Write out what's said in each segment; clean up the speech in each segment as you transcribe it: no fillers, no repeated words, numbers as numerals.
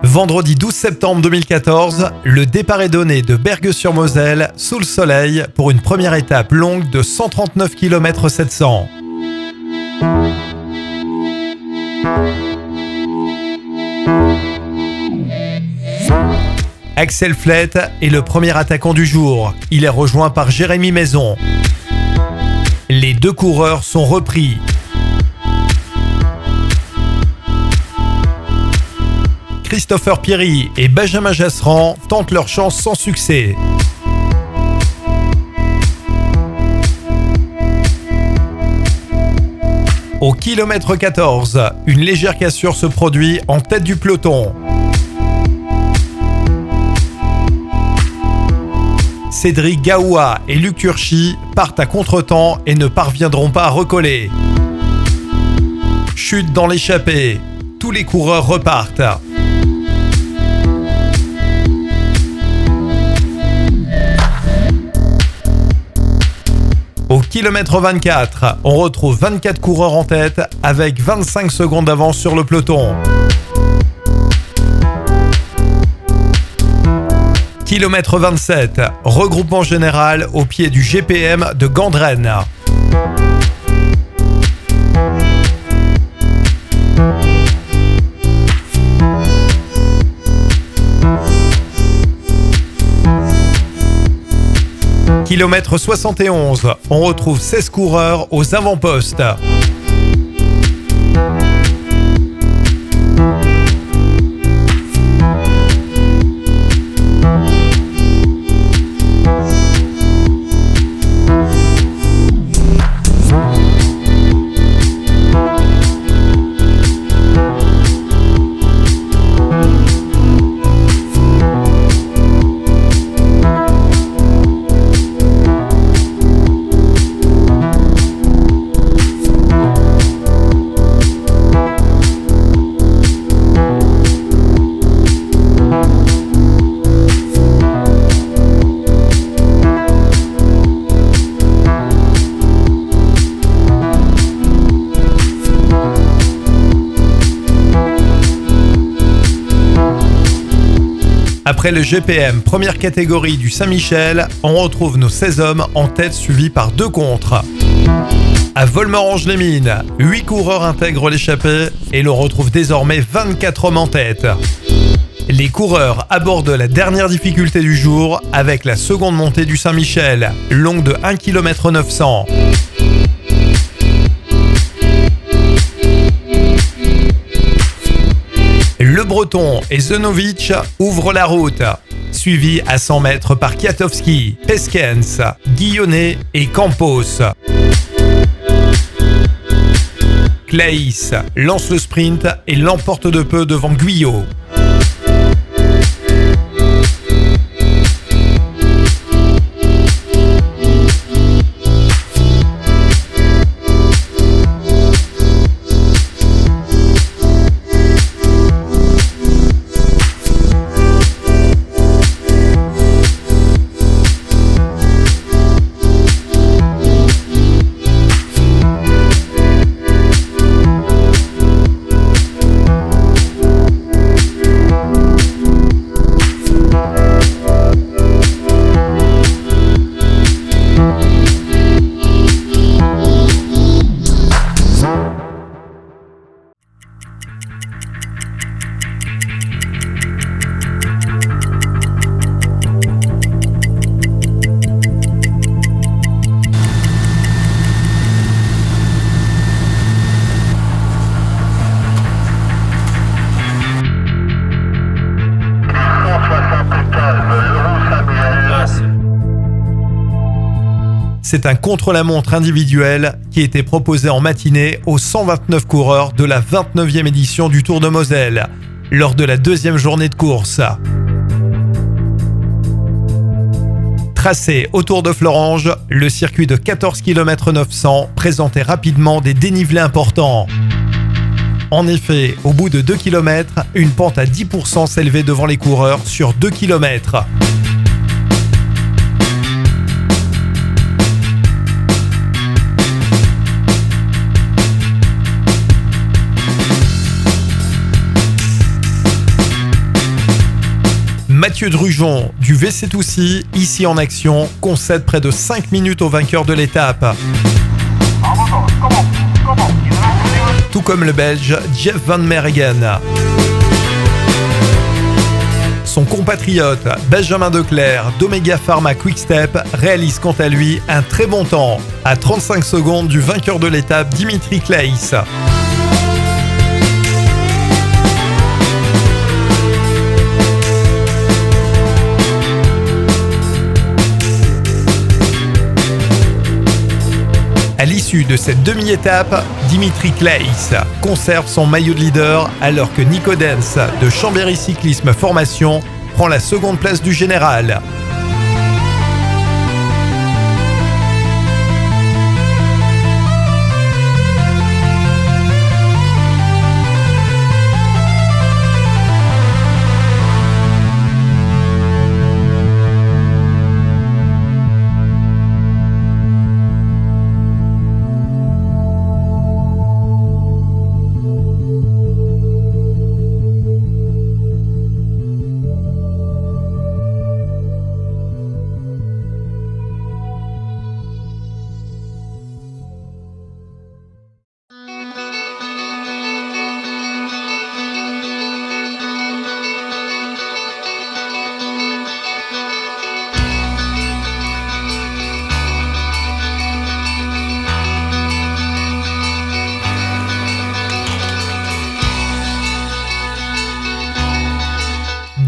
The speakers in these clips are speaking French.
Vendredi 12 septembre 2014, le départ est donné de Bergue-sur-Moselle sous le soleil pour une première étape longue de 139 km 700. Axel Flett est le premier attaquant du jour. Il est rejoint par Jérémy Maison. Les deux coureurs sont repris. Christopher Pierry et Benjamin Jasserand tentent leur chance sans succès. Au kilomètre 14, une légère cassure se produit en tête du peloton. Cédric Gaoua et Luc Turchi partent à contretemps et ne parviendront pas à recoller. Chute dans l'échappée. Tous les coureurs repartent. Au kilomètre 24, on retrouve 24 coureurs en tête avec 25 secondes d'avance sur le peloton. Kilomètre 27, regroupement général au pied du GPM de Gandren. Kilomètre 71, on retrouve 16 coureurs aux avant-postes. Après le GPM première catégorie du Saint-Michel, on retrouve nos 16 hommes en tête suivis par 2 contres. À Volmerange-les-Mines, 8 coureurs intègrent l'échappée et l'on retrouve désormais 24 hommes en tête. Les coureurs abordent la dernière difficulté du jour avec la seconde montée du Saint-Michel, longue de 1 km 900. Le Breton et Zenovic ouvrent la route, suivis à 100 mètres par Kwiatkowski, Peskens, Guillonnet et Campos. Claes lance le sprint et l'emporte de peu devant Guyot. C'est un contre-la-montre individuel qui était proposé en matinée aux 129 coureurs de la 29e édition du Tour de Moselle, lors de la 2e journée de course. Tracé autour de Florange, le circuit de 14 km 900 présentait rapidement des dénivelés importants. En effet, au bout de 2 km, une pente à 10% s'élevait devant les coureurs sur 2 km. Mathieu Drujon du VC Toussy, ici en action, concède près de 5 minutes au vainqueur de l'étape. Tout comme le Belge Jeff Van Meegeren. Son compatriote Benjamin Declercq d'Omega Pharma Quick-Step réalise quant à lui un très bon temps, à 35 secondes du vainqueur de l'étape Dimitri Claeys. À l'issue de cette demi-étape, Dimitri Claeys conserve son maillot de leader alors que Nico Denz de Chambéry Cyclisme Formation prend la seconde place du général.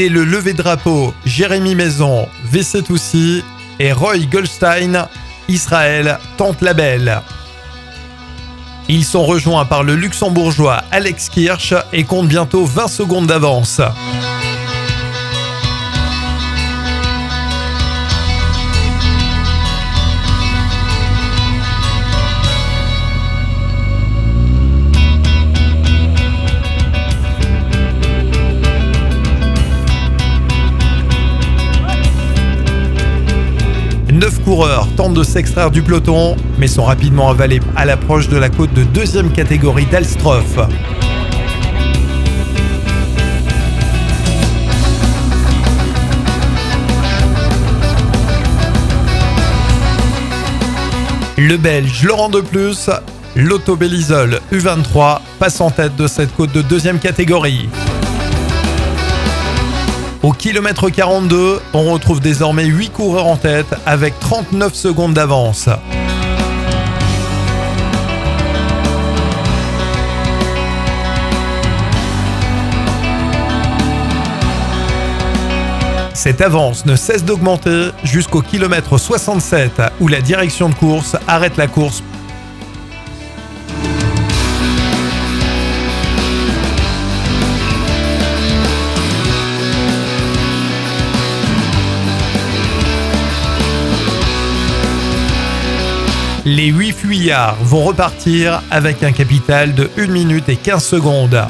Dès le lever de drapeau, Jérémy Maison, VC Toussy et Roy Goldstein, Israël, tente la belle. Ils sont rejoints par le luxembourgeois Alex Kirch et comptent bientôt 20 secondes d'avance. Neuf coureurs tentent de s'extraire du peloton, mais sont rapidement avalés à l'approche de la côte de deuxième catégorie d'Alstroff. Le Belge Laurent Deplus, l'Auto-Bélisol U23, passe en tête de cette côte de deuxième catégorie. Au kilomètre 42, on retrouve désormais 8 coureurs en tête avec 39 secondes d'avance. Cette avance ne cesse d'augmenter jusqu'au kilomètre 67 où la direction de course arrête la course. Les 8 fuyards vont repartir avec un capital de 1 minute et 15 secondes.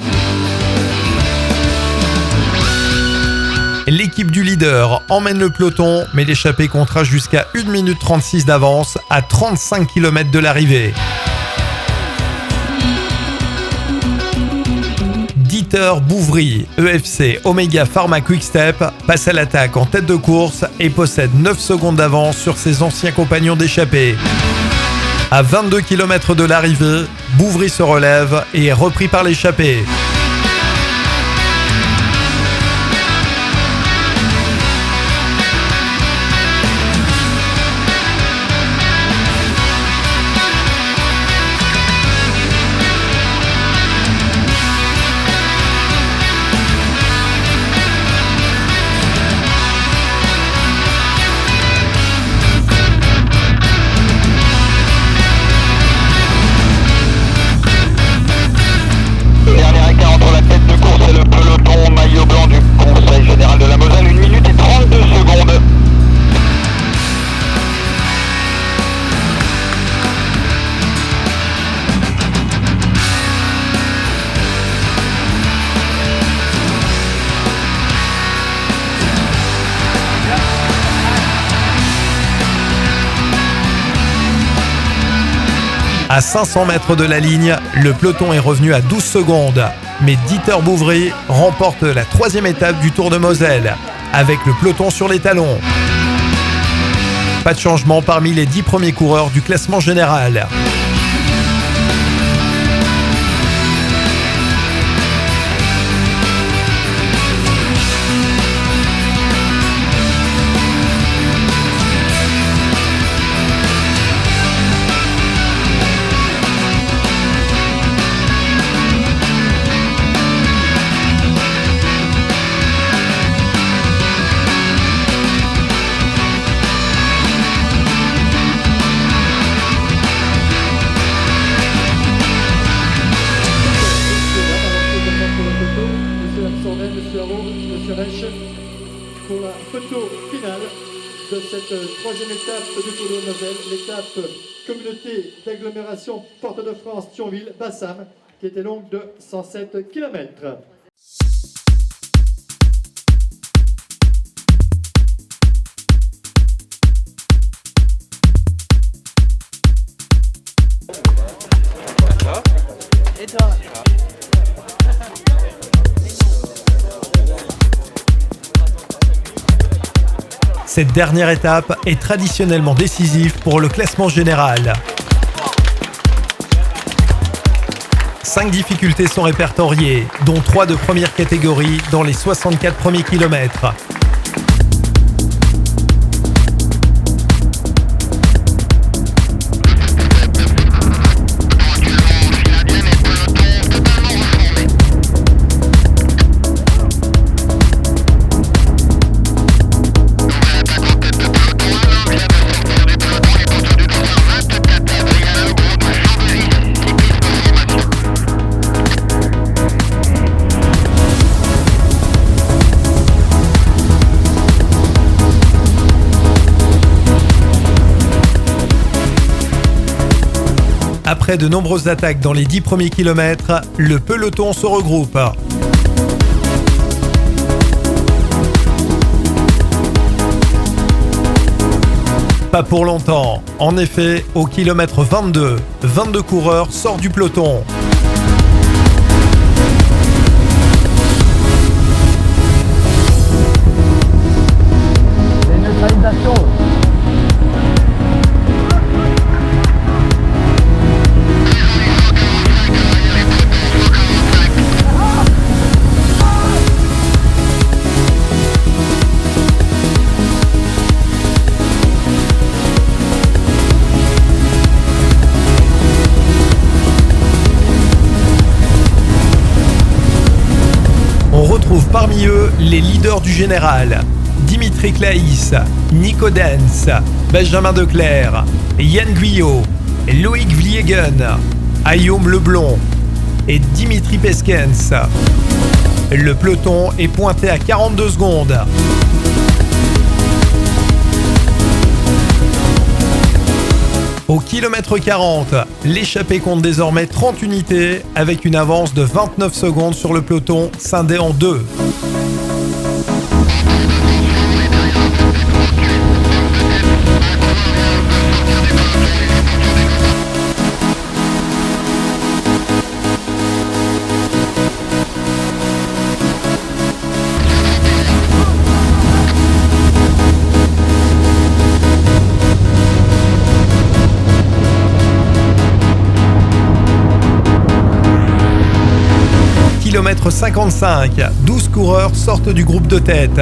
L'équipe du leader emmène le peloton, mais l'échappée comptera jusqu'à 1 minute 36 d'avance à 35 km de l'arrivée. Dieter Bouvry, EFC Omega Pharma Quick-Step, passe à l'attaque en tête de course et possède 9 secondes d'avance sur ses anciens compagnons d'échappée. À 22 km de l'arrivée, Bouvry se relève et est repris par l'échappée. À 500 mètres de la ligne, le peloton est revenu à 12 secondes. Mais Dieter Bouvry remporte la 3e étape du Tour de Moselle. avec le peloton sur les talons. Pas de changement parmi les 10 premiers coureurs du classement général. Pour la photo finale de cette troisième étape du Tour de Moselle, l'étape communauté d'agglomération Porte-de-France-Thionville-Bassam, qui était longue de 107 km. Et toi? Cette dernière étape est traditionnellement décisive pour le classement général. 5 difficultés sont répertoriées, dont 3 de première catégorie dans les 64 premiers kilomètres. Après de nombreuses attaques dans les 10 premiers kilomètres, le peloton se regroupe. Pas pour longtemps. En effet, au kilomètre 22, 22 coureurs sortent du peloton. Les neutralisations. On retrouve parmi eux les leaders du général. Dimitri Claeys, Nico Denz, Benjamin Declercq, Yann Guyot, Loïc Vliegen, Guillaume Leblond et Dimitri Peskens. Le peloton est pointé à 42 secondes. Au kilomètre 40, l'échappée compte désormais 30 unités avec une avance de 29 secondes sur le peloton scindé en deux. Kilomètre 55, 12 coureurs sortent du groupe de tête.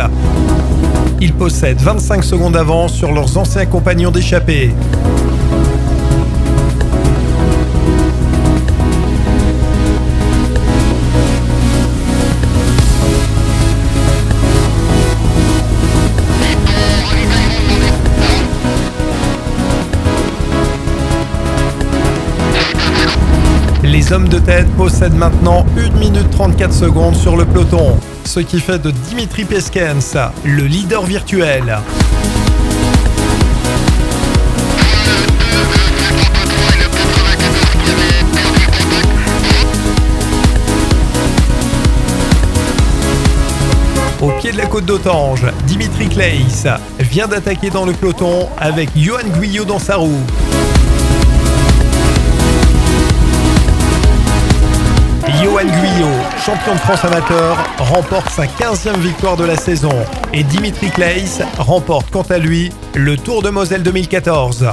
Ils possèdent 25 secondes d'avance sur leurs anciens compagnons d'échappée. Les hommes de tête possèdent maintenant 1 minute 34 secondes sur le peloton, ce qui fait de Dimitri Peskens le leader virtuel. Au pied de la côte d'Autange, Dimitri Claeys vient d'attaquer dans le peloton avec Johan Guyot dans sa roue. Johan Guyot, champion de France amateur, remporte sa 15e victoire de la saison. Et Dimitri Claeys remporte quant à lui le Tour de Moselle 2014.